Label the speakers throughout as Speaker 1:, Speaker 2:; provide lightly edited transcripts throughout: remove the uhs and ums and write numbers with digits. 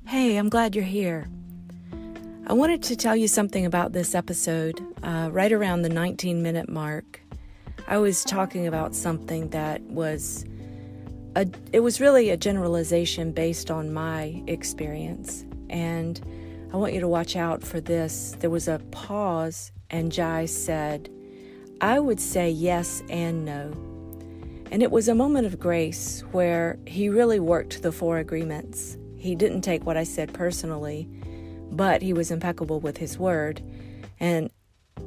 Speaker 1: Hey, I'm glad you're here. I wanted to tell you something about this episode. Right around the 19-minute mark, I was talking about something that was really a generalization based on my experience. And I want you to watch out for this. There was a pause, and Jai said, I would say yes and no. And it was a moment of grace where he really worked the four agreements. He didn't take what I said personally, but he was impeccable with his word and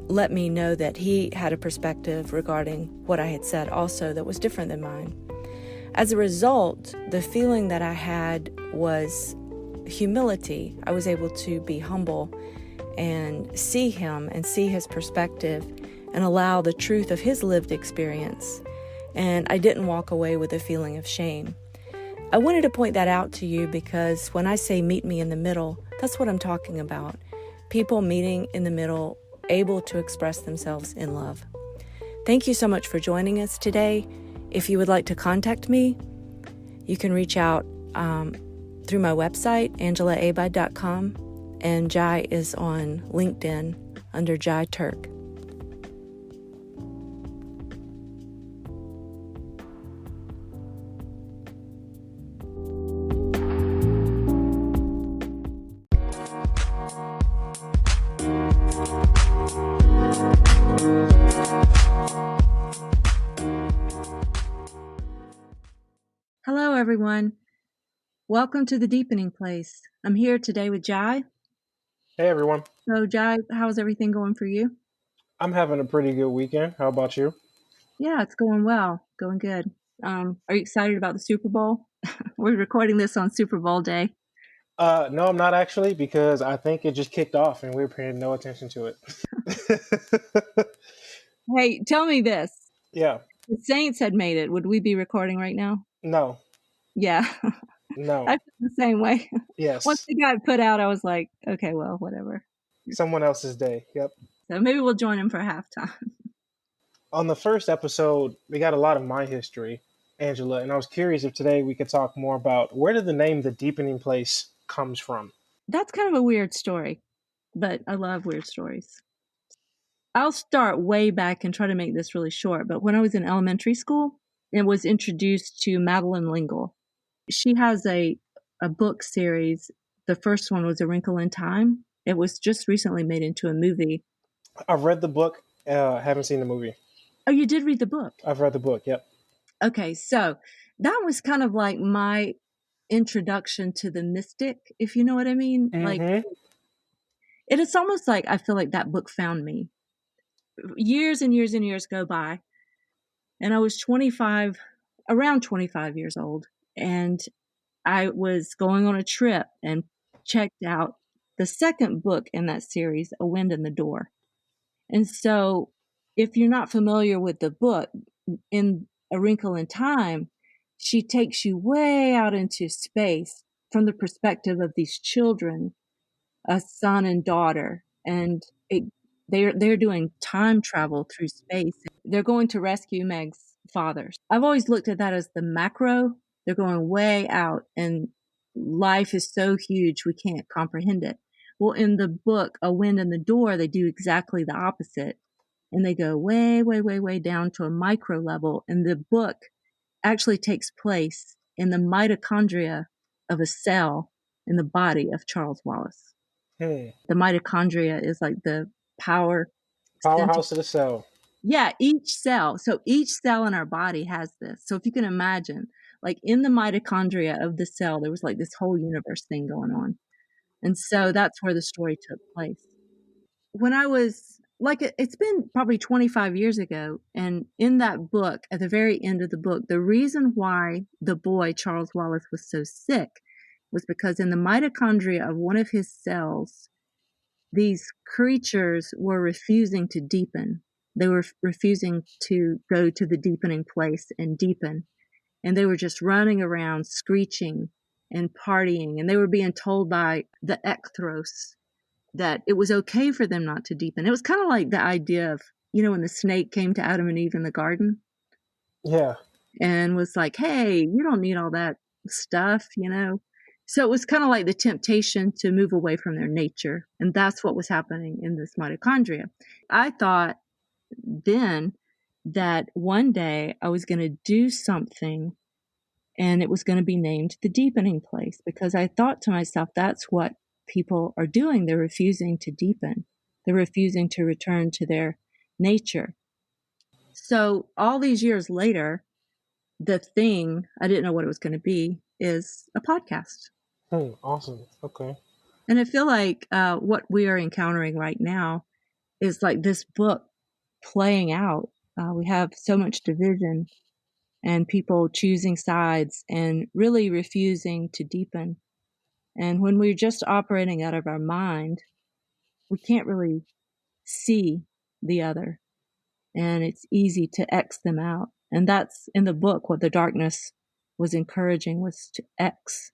Speaker 1: let me know that he had a perspective regarding what I had said also that was different than mine. As a result, the feeling that I had was humility. I was able to be humble and see him and see his perspective and allow the truth of his lived experience. And I didn't walk away with a feeling of shame. I wanted to point that out to you because when I say meet me in the middle, that's what I'm talking about. People meeting in the middle, able to express themselves in love. Thank you so much for joining us today. If you would like to contact me, you can reach out through my website, angelaabide.com, and Jai is on LinkedIn under Jai Turk. Hello, everyone. Welcome to the Deepening Place. I'm here today with Jai.
Speaker 2: Hey everyone.
Speaker 1: So, Jai, how's everything going for you?
Speaker 2: I'm having a pretty good weekend. How about you?
Speaker 1: Yeah, it's going well. Going good. Are you excited about the Super Bowl? We're recording this on Super Bowl day.
Speaker 2: No, I'm not actually because I think it just kicked off and we were paying no attention to it.
Speaker 1: Hey, tell me this.
Speaker 2: Yeah.
Speaker 1: If the Saints had made it, would we be recording right now?
Speaker 2: No.
Speaker 1: Yeah.
Speaker 2: No.
Speaker 1: I feel the same way. Once
Speaker 2: Yes.
Speaker 1: they got put out, I was like, okay, well, whatever.
Speaker 2: Someone else's day. Yep.
Speaker 1: So maybe we'll join them for halftime.
Speaker 2: On the first episode, we got a lot of my history, Angela, and I was curious if today we could talk more about where did the name The Deepening Place comes from?
Speaker 1: That's kind of a weird story, but I love weird stories. I'll start way back and try to make this really short, but when I was in elementary school, I was introduced to Madeline L'Engle. She has a book series. The first one was A Wrinkle in Time. It was just recently made into a movie.
Speaker 2: I've read the book, haven't seen the movie.
Speaker 1: Oh, you did read the book?
Speaker 2: I've read the book, yep.
Speaker 1: Okay, so that was kind of like my introduction to the mystic, if you know what I mean. Like, it is almost like I feel like that book found me. Years and years and years go by, and I was around 25 years old, and I was going on a trip and checked out the second book in that series, A Wind in the Door. And so, if you're not familiar with the book, in A Wrinkle in Time, she takes you way out into space from the perspective of these children, a son and daughter, and they're doing time travel through space. They're going to rescue Meg's father. I've always looked at that as the macro. They're going way out, and life is so huge we can't comprehend it. Well, in the book A Wind in the Door, they do exactly the opposite, and they go way, way, way, way down to a micro level. And the book actually takes place in the mitochondria of a cell in the body of Charles Wallace. The mitochondria is like the powerhouse
Speaker 2: Powerhouse of the cell.
Speaker 1: Yeah, each cell. So each cell in our body has this. So if you can imagine, like in the mitochondria of the cell, there was like this whole universe thing going on. And so that's where the story took place. When I was like, it's been probably 25 years ago. And in that book, at the very end of the book, the reason why the boy, Charles Wallace, was so sick was because in the mitochondria of one of his cells, these creatures were refusing to deepen. They were refusing to go to the deepening place and deepen. And they were just running around screeching and partying. And they were being told by the ecthros that it was okay for them not to deepen. It was kind of like the idea of, when the snake came to Adam and Eve in the garden.
Speaker 2: Yeah.
Speaker 1: And was like, hey, you don't need all that stuff. So it was kind of like the temptation to move away from their nature. And that's what was happening in this mitochondria. I thought then that one day I was going to do something and it was going to be named the deepening place because I thought to myself, that's what people are doing. They're refusing to deepen, they're refusing to return to their nature. So all these years later, the thing, I didn't know what it was going to be, is a podcast.
Speaker 2: Awesome. Okay.
Speaker 1: And I feel like what we are encountering right now is like this book playing out. We have so much division and people choosing sides and really refusing to deepen. And when we're just operating out of our mind, we can't really see the other. And it's easy to X them out. And that's in the book what the darkness was encouraging was to X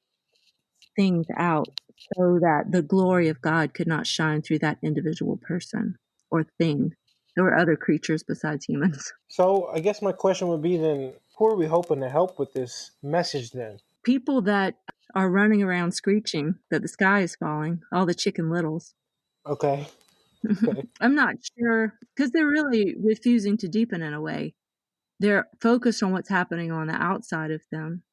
Speaker 1: things out so that the glory of God could not shine through that individual person or thing. There were other creatures besides humans.
Speaker 2: So I guess my question would be then, who are we hoping to help with this message then?
Speaker 1: People that are running around screeching that the sky is falling, all the Chicken Littles.
Speaker 2: Okay. Okay.
Speaker 1: I'm not sure because they're really refusing to deepen in a way. They're focused on what's happening on the outside of them.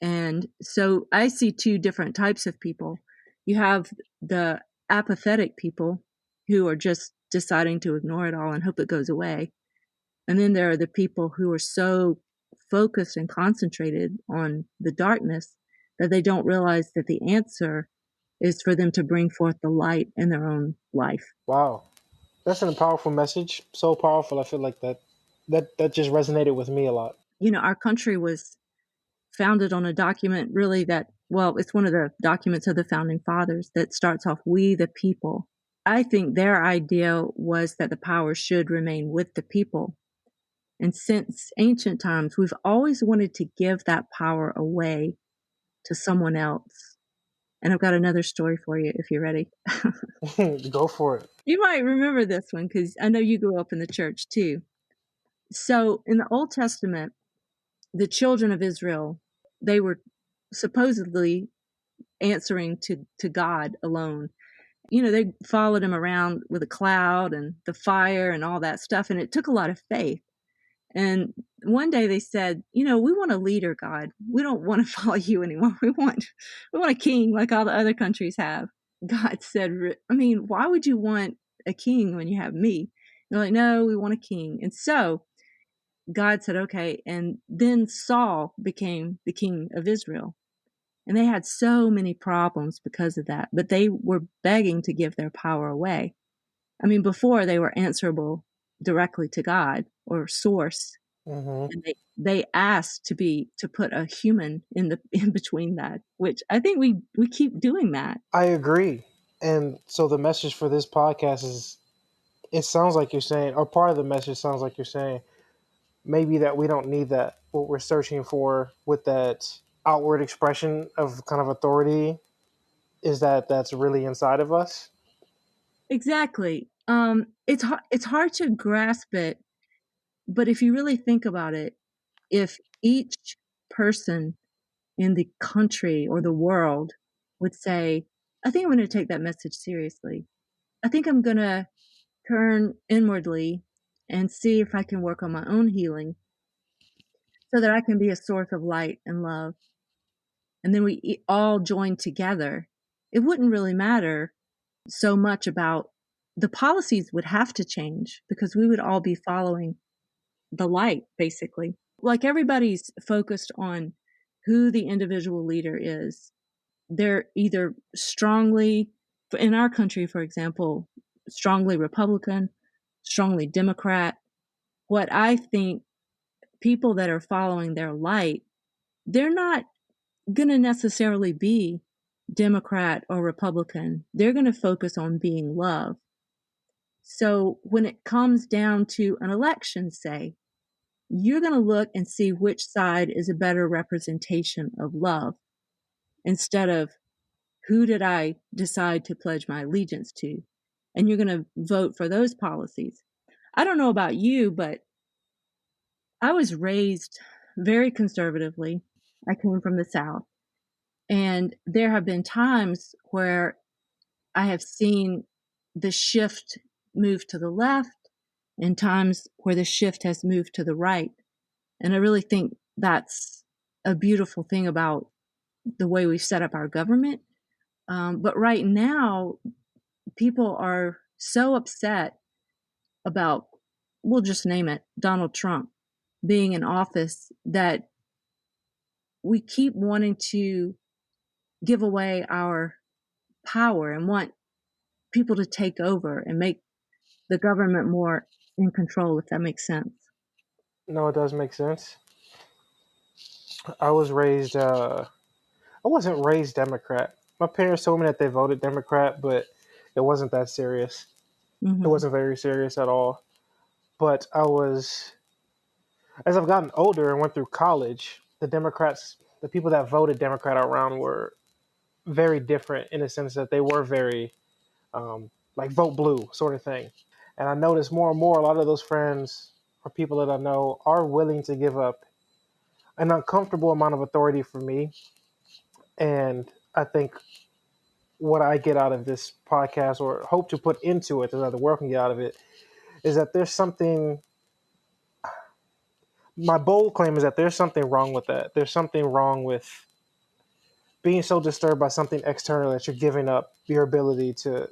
Speaker 1: And so I see two different types of people. You have the apathetic people who are just deciding to ignore it all and hope it goes away. And then there are the people who are so focused and concentrated on the darkness that they don't realize that the answer is for them to bring forth the light in their own life.
Speaker 2: Wow. That's a powerful message. So powerful. I feel like that just resonated with me a lot.
Speaker 1: You know, our country was founded on a document really that, well, it's one of the documents of the founding fathers that starts off, we the people. I think their idea was that the power should remain with the people. And since ancient times, we've always wanted to give that power away to someone else. And I've got another story for you if you're ready.
Speaker 2: Go for it.
Speaker 1: You might remember this one because I know you grew up in the church too. So in the Old Testament, the children of Israel, they were supposedly answering to God alone. You know, they followed him around with a cloud and the fire and all that stuff. And it took a lot of faith. And one day they said, you know, we want a leader, God. We don't want to follow you anymore. We want a king like all the other countries have. God said, I mean, why would you want a king when you have me? They're like, no, we want a king. And so God said, okay. And then Saul became the king of Israel. And they had so many problems because of that, but they were begging to give their power away. I mean, before they were answerable directly to God or source.
Speaker 2: Mm-hmm.
Speaker 1: And they asked to put a human in between that, which I think we keep doing that.
Speaker 2: I agree. And so the message for this podcast is, it sounds like you're saying, or part of the message sounds like you're saying, maybe that we don't need that, what we're searching for with that outward expression of kind of authority is that's really inside of us.
Speaker 1: Exactly. It's hard to grasp it, but if you really think about it, if each person in the country or the world would say, I think I'm going to take that message seriously. I think I'm going to turn inwardly and see if I can work on my own healing so that I can be a source of light and love. And then we all join together. It wouldn't really matter so much about the policies would have to change because we would all be following the light, basically. Like everybody's focused on who the individual leader is. They're either strongly, in our country, for example, strongly Republican, strongly Democrat. What I think people that are following their light, they're not going to necessarily be Democrat or Republican. They're going to focus on being love. So when it comes down to an election, say, you're going to look and see which side is a better representation of love instead of who did I decide to pledge my allegiance to? And you're going to vote for those policies. I don't know about you, but I was raised very conservatively. I came from the South. And there have been times where I have seen the shift move to the left and times where the shift has moved to the right. And I really think that's a beautiful thing about the way we've set up our government. But right now, people are so upset about, we'll just name it, Donald Trump being in office, that we keep wanting to give away our power and want people to take over and make the government more in control, if that makes sense.
Speaker 2: No, it does make sense. I was raised. I wasn't raised Democrat. My parents told me that they voted Democrat, but it wasn't that serious. It
Speaker 1: Hmm.
Speaker 2: wasn't very serious at all. But I was, as I've gotten older and went through college, the Democrats, the people that voted Democrat around were very different in the sense that they were very like vote blue sort of thing. And I noticed more and more a lot of those friends or people that I know are willing to give up an uncomfortable amount of authority for me. And I think what I get out of this podcast or hope to put into it, that the world can get out of it, is that there's something. My bold claim is that there's something wrong with that. There's something wrong with being so disturbed by something external that you're giving up your ability to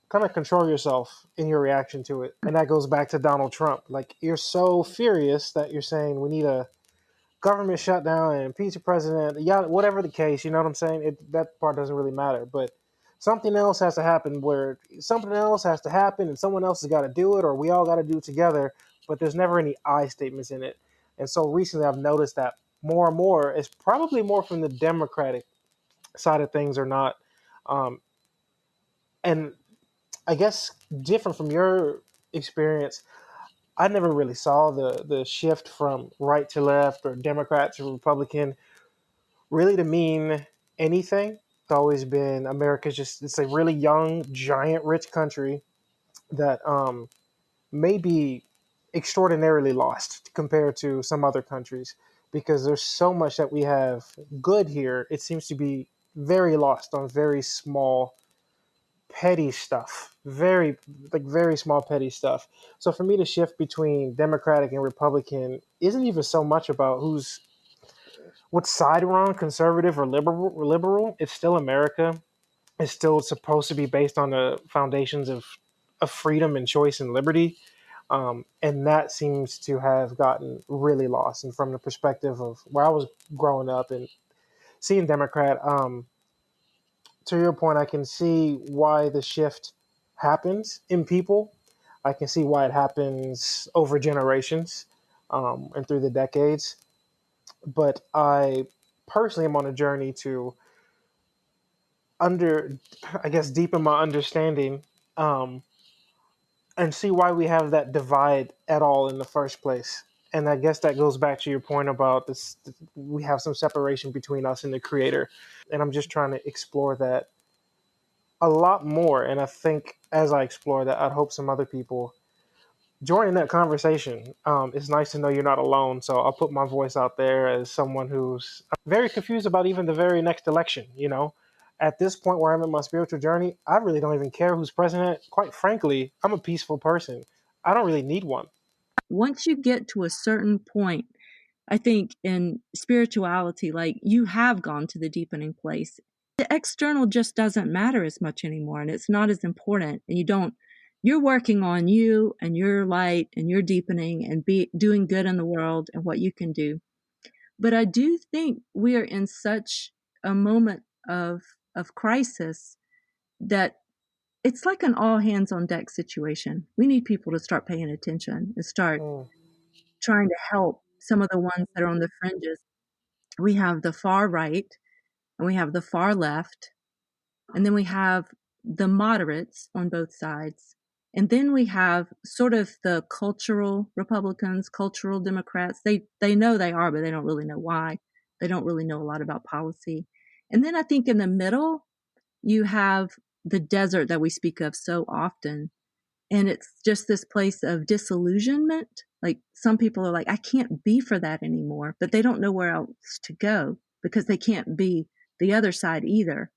Speaker 2: kind of control yourself in your reaction to it. And that goes back to Donald Trump. Like, you're so furious that you're saying we need a government shutdown and impeach the president, yeah, whatever the case, you know what I'm saying? That part doesn't really matter. But something else has to happen where something else has to happen and someone else has got to do it or we all got to do it together. But there's never any I statements in it. And so recently I've noticed that more and more, it's probably more from the Democratic side of things or not. Um, and I guess different from your experience, I never really saw the shift from right to left or Democrat to Republican really to mean anything. It's always been America's just it's a really young, giant, rich country that may be extraordinarily lost compared to some other countries because there's so much that we have good here. It seems to be very lost on very small petty stuff, very small petty stuff. So for me to shift between Democratic and Republican isn't even so much about who's what side we're on, conservative or liberal. It's still America. It's still supposed to be based on the foundations of freedom and choice and liberty. And that seems to have gotten really lost. And from the perspective of where I was growing up and seeing Democrat, to your point, I can see why the shift happens in people. I can see why it happens over generations and through the decades. But I personally am on a journey to under, I guess, deepen my understanding um, and see why we have that divide at all in the first place. And I guess that goes back to your point about this. We have some separation between us and the creator. And I'm just trying to explore that a lot more. And I think as I explore that, I'd hope some other people join in that conversation. It's nice to know you're not alone. So I'll put my voice out there as someone who's very confused about even the very next election. You know, at this point where I'm in my spiritual journey, I really don't even care who's president. Quite frankly, I'm a peaceful person. I don't really need one.
Speaker 1: Once you get to a certain point, I think in spirituality, like you have gone to the deepening place. The external just doesn't matter as much anymore and it's not as important. And you're working on you and your light and your deepening and be doing good in the world and what you can do. But I do think we are in such a moment of crisis that it's like an all hands on deck situation. We need people to start paying attention and start
Speaker 2: Mm,
Speaker 1: trying to help some of the ones that are on the fringes. We have the far right and we have the far left, and then we have the moderates on both sides. And then we have sort of the cultural Republicans, cultural Democrats. They know they are, but they don't really know why. They don't really know a lot about policy. And then I think in the middle, you have the desert that we speak of so often. And it's just this place of disillusionment. Like some people are like, I can't be for that anymore, but they don't know where else to go because they can't be
Speaker 3: the other side either.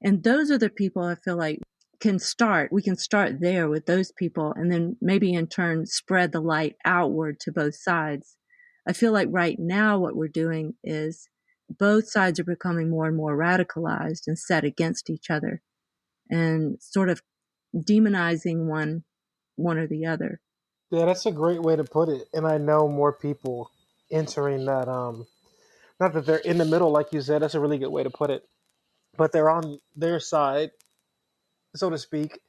Speaker 3: And those are the people I feel like we can start there with those people and then maybe in turn spread the light outward to both sides. I feel like right now what we're doing is both sides are becoming more and more radicalized and set against each other and sort of demonizing one or the other.
Speaker 2: Yeah, that's a great way to put it. And I know more people entering that. Not that they're in the middle, like you said. That's a really good way to put it. But they're on their side, so to speak.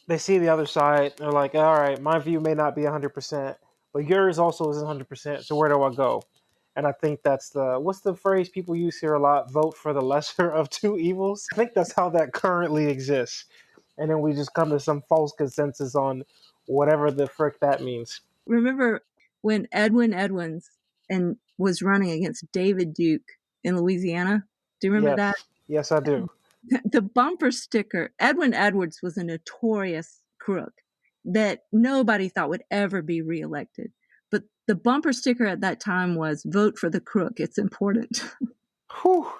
Speaker 2: They see the other side. They're like, all right, my view may not be 100%, but yours also isn't 100%. So where do I go? And I think that's the what's the phrase people use here a lot? Vote for the lesser of two evils. I think that's how that currently exists. And then we just come to some false consensus on whatever the frick that means.
Speaker 3: Remember when Edwin Edwards and was running against David Duke in Louisiana? Do you remember that?
Speaker 2: Yes, yes, I do.
Speaker 3: The bumper sticker, Edwin Edwards was a notorious crook that nobody thought would ever be reelected. But the bumper sticker at that time was vote for the crook. It's important.
Speaker 2: Whew.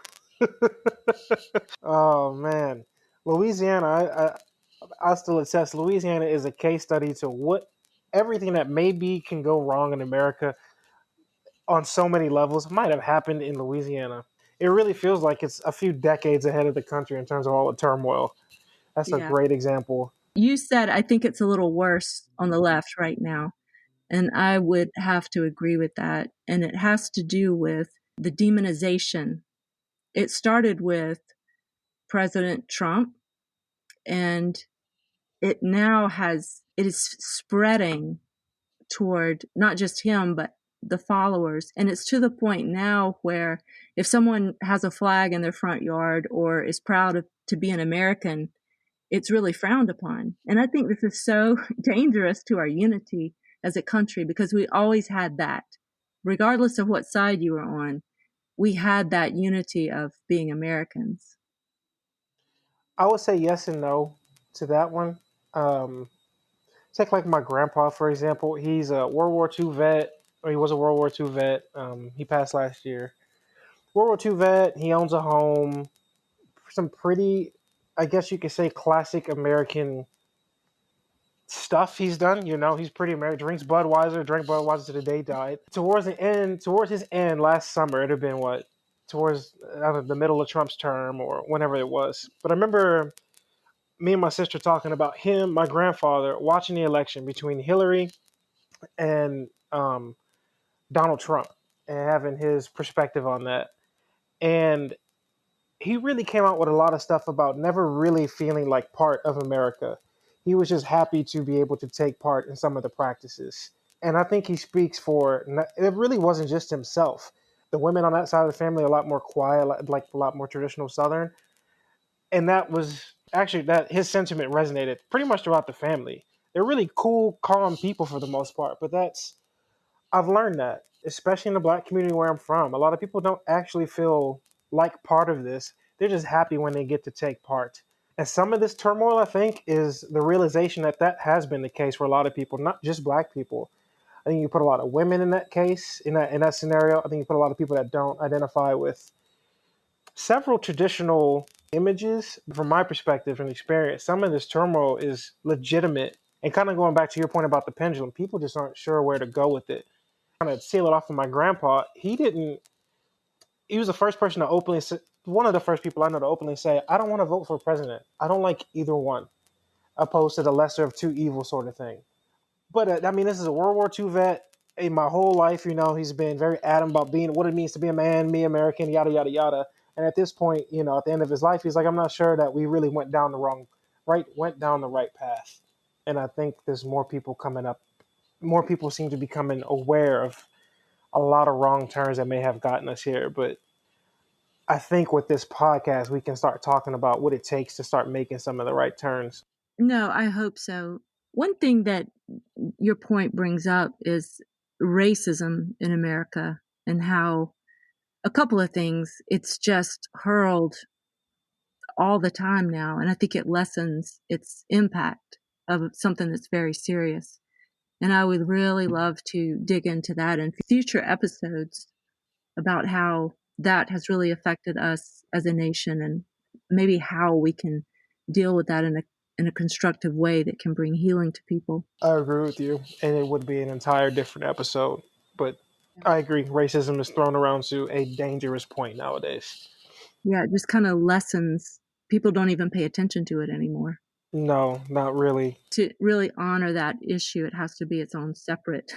Speaker 2: Oh man, Louisiana. I still attest. Louisiana is a case study to what everything that maybe can go wrong in America on so many levels might have happened in Louisiana. It really feels like it's a few decades ahead of the country in terms of all the turmoil. That's a
Speaker 3: Yeah.
Speaker 2: great example.
Speaker 3: You said, I think it's a little worse on the left right now. And I would have to agree with that. And it has to do with the demonization. It started with President Trump, and it is spreading toward not just him, but the followers. And it's to the point now where if someone has a flag in their front yard or is proud to be an American, it's really frowned upon. And I think this is so dangerous to our unity as a country because we always had that. Regardless of what side you were on, we had that unity of being Americans.
Speaker 2: I would say yes and no to that one. Take like my grandpa for example. He's a World War II vet, or he was a World War II vet. He passed last year. World War II vet. He owns a home. Some pretty, I guess you could say, classic American stuff he's done. You know, he's pretty American. Drank Budweiser to the day he died. Towards his end last summer, it had been what, towards I don't know, the middle of Trump's term or whenever it was. But I remember me and my sister talking about him, my grandfather, watching the election between Hillary and Donald Trump and having his perspective on that. And he really came out with a lot of stuff about never really feeling like part of America. He was just happy to be able to take part in some of the practices. And I think he speaks for, it really wasn't just himself. The women on that side of the family are a lot more quiet, like a lot more traditional Southern. And that was actually that his sentiment resonated pretty much throughout the family. They're really cool, calm people for the most part. But I've learned that, especially in the black community where I'm from. A lot of people don't actually feel like part of this. They're just happy when they get to take part. And some of this turmoil, I think, is the realization that that has been the case for a lot of people, not just black people. I think you put a lot of women in that case, in that scenario. I think you put a lot of people that don't identify with several traditional images. From my perspective and experience, some of this turmoil is legitimate. And kind of going back to your point about the pendulum, people just aren't sure where to go with it. Kind of seal it off with my grandpa. He was the first person to openly say, one of the first people I know to openly say, I don't want to vote for president. I don't like either one, opposed to the lesser of two evils sort of thing. But I mean, this is a World War II vet. In my whole life, he's been very adamant about being what it means to be a man, me American, yada yada yada. And at this point, at the end of his life, he's like, I'm not sure that we really went down the right path. And I think there's more people coming up. More people seem to be becoming aware of a lot of wrong turns that may have gotten us here. But I think with this podcast, we can start talking about what it takes to start making some of the right turns.
Speaker 3: No, I hope so. One thing that your point brings up is racism in America and how a couple of things, it's just hurled all the time now. And I think it lessens its impact of something that's very serious. And I would really love to dig into that in future episodes about how that has really affected us as a nation, and maybe how we can deal with that in a constructive way that can bring healing to people.
Speaker 2: I agree with you, and it would be an entire different episode. But I agree, racism is thrown around to a dangerous point nowadays.
Speaker 3: Yeah, it just kind of lessens. People don't even pay attention to it anymore.
Speaker 2: No, not really.
Speaker 3: To really honor that issue, it has to be its own separate,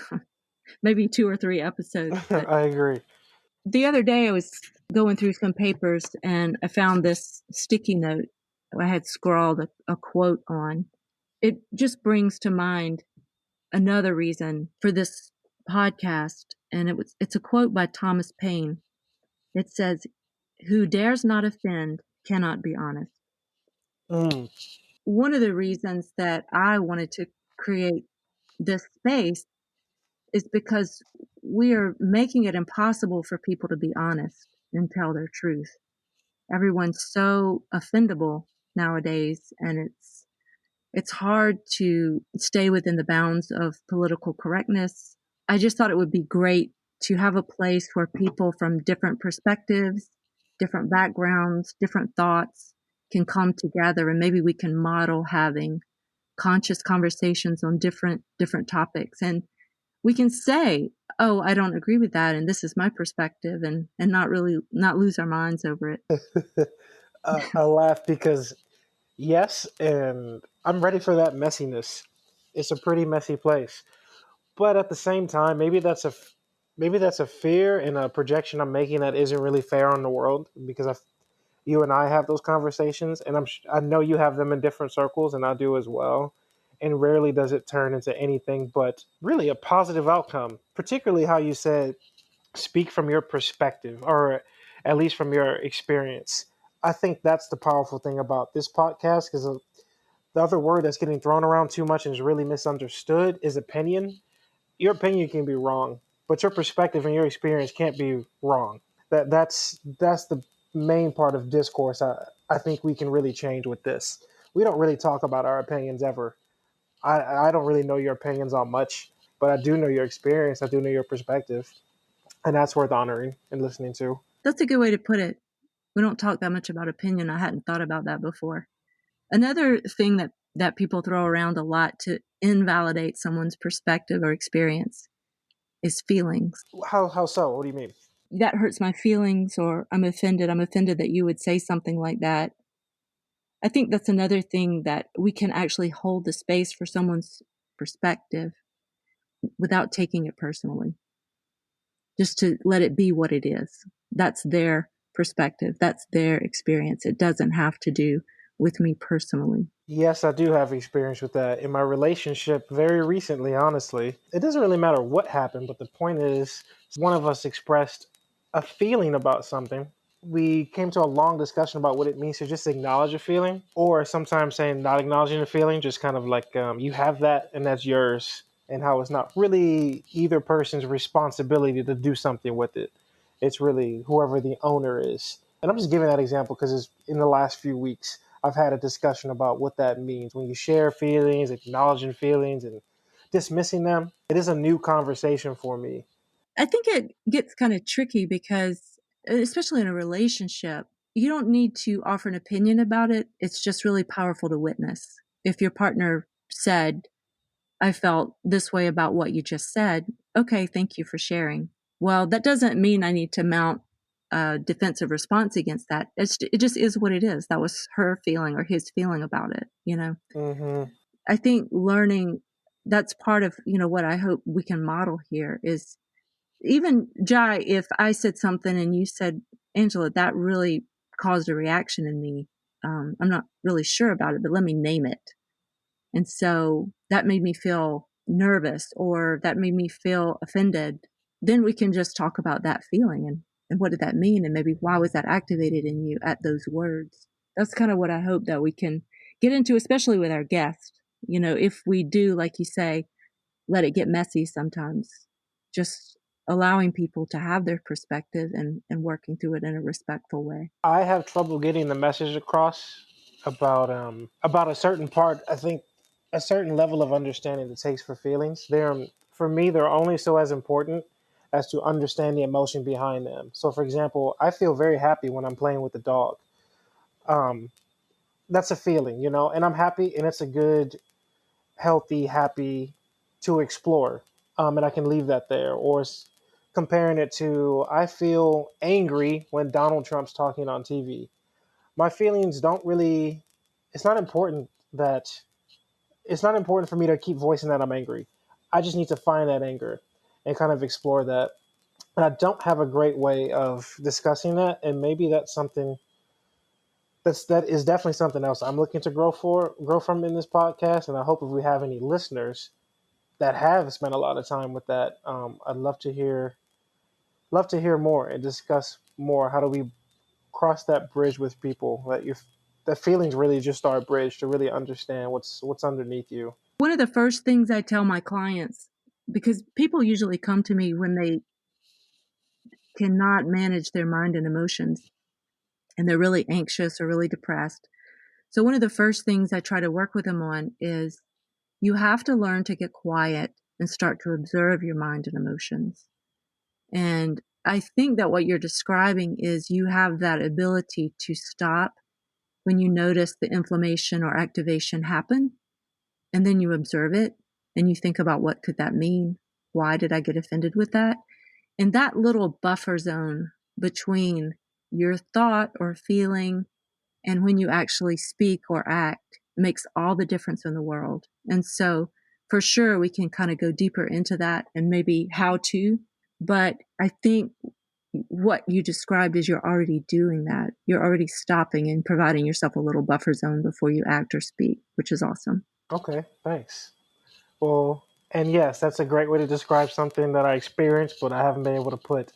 Speaker 3: maybe 2 or 3 episodes. But
Speaker 2: I agree.
Speaker 3: the other day I was going through some papers and I found this sticky note I had scrawled a quote on. It just brings to mind another reason for this podcast, and it's a quote by Thomas Paine. It says, "Who dares not offend cannot be honest."
Speaker 2: Mm.
Speaker 3: One of the reasons that I wanted to create this space is because we are making it impossible for people to be honest and tell their truth. Everyone's so offendable nowadays, and it's hard to stay within the bounds of political correctness. I just thought it would be great to have a place where people from different perspectives, different backgrounds, different thoughts can come together, and maybe we can model having conscious conversations on different topics, and we can say, "Oh, I don't agree with that, and this is my perspective," and not lose our minds over it.
Speaker 2: I laugh because yes, and I'm ready for that messiness. It's a pretty messy place, but at the same time, maybe that's a fear and a projection I'm making that isn't really fair on the world because you and I have those conversations, and I know you have them in different circles, and I do as well. And rarely does it turn into anything but really a positive outcome. Particularly how you said, speak from your perspective, or at least from your experience. I think that's the powerful thing about this podcast because the other word that's getting thrown around too much and is really misunderstood is opinion. Your opinion can be wrong, but your perspective and your experience can't be wrong. That's the main part of discourse. I think we can really change with this. We don't really talk about our opinions ever. I don't really know your opinions on much, but I do know your experience. I do know your perspective, and that's worth honoring and listening to.
Speaker 3: That's a good way to put it. We don't talk that much about opinion. I hadn't thought about that before. Another thing that people throw around a lot to invalidate someone's perspective or experience is feelings.
Speaker 2: How so? What do you mean?
Speaker 3: That hurts my feelings, or I'm offended. I'm offended that you would say something like that. I think that's another thing, that we can actually hold the space for someone's perspective without taking it personally. Just to let it be what it is. That's their perspective. That's their experience. It doesn't have to do with me personally.
Speaker 2: Yes, I do have experience with that in my relationship very recently, honestly. It doesn't really matter what happened, but the point is, one of us expressed a feeling about something. We came to a long discussion about what it means to just acknowledge a feeling, or sometimes saying not acknowledging a feeling, just kind of like you have that and that's yours, and how it's not really either person's responsibility to do something with it. It's really whoever the owner is. And I'm just giving that example because it's in the last few weeks I've had a discussion about what that means when you share feelings, acknowledging feelings, and dismissing them. It is a new conversation for me.
Speaker 3: I think it gets kind of tricky because, especially in a relationship, you don't need to offer an opinion about it. It's just really powerful to witness. If your partner said, "I felt this way about what you just said," okay, thank you for sharing. Well, that doesn't mean I need to mount a defensive response against that. It just is what it is. That was her feeling or his feeling about it, you know?
Speaker 2: Mm-hmm.
Speaker 3: I think learning, that's part of, what I hope we can model here is, even Jai, if I said something and you said, "Angela, that really caused a reaction in me. I'm not really sure about it, but let me name it. And so that made me feel nervous, or that made me feel offended." Then we can just talk about that feeling, and what did that mean? And maybe why was that activated in you at those words? That's kind of what I hope that we can get into, especially with our guests. If we do, like you say, let it get messy sometimes, just allowing people to have their perspective, and working through it in a respectful way.
Speaker 2: I have trouble getting the message across about a certain part. I think a certain level of understanding it takes for feelings. For me, they're only so as important as to understand the emotion behind them. So, for example, I feel very happy when I'm playing with the dog. Um, that's a feeling, and I'm happy, and it's a good, healthy, happy to explore. And I can leave that there. Or comparing it to, I feel angry when Donald Trump's talking on TV. My feelings don't really, it's not important that, it's not important for me to keep voicing that I'm angry. I just need to find that anger and kind of explore that. And I don't have a great way of discussing that. And maybe that's something that is definitely something else I'm looking to grow from in this podcast. And I hope if we have any listeners that have spent a lot of time with that, I'd love to hear more and discuss more. How do we cross that bridge with people that feelings really just are a bridge to really understand what's underneath you.
Speaker 3: One of the first things I tell my clients, because people usually come to me when they cannot manage their mind and emotions and they're really anxious or really depressed. So one of the first things I try to work with them on is you have to learn to get quiet and start to observe your mind and emotions. And I think that what you're describing is you have that ability to stop when you notice the inflammation or activation happen, and then you observe it and you think about what could that mean? Why did I get offended with that? And that little buffer zone between your thought or feeling and when you actually speak or act makes all the difference in the world. And so for sure, we can kind of go deeper into that and maybe how to, but I think what you described is you're already doing that. You're already stopping and providing yourself a little buffer zone before you act or speak, which is awesome.
Speaker 2: Okay, thanks. Well, and yes, that's a great way to describe something that I experienced, but I haven't been able to put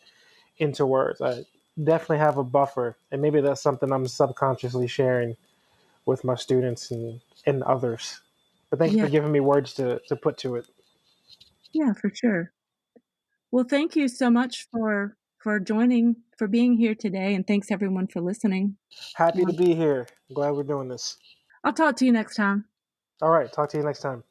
Speaker 2: into words. I definitely have a buffer, and maybe that's something I'm subconsciously sharing with my students and others. But thank you
Speaker 3: Yeah,
Speaker 2: for giving me words to put to it.
Speaker 3: yeah, for sure. Well, thank you so much for joining, for being here today, and thanks everyone for listening.
Speaker 2: Happy to be here. Glad we're doing this.
Speaker 3: I'll talk to you next time.
Speaker 2: All right, talk to you next time.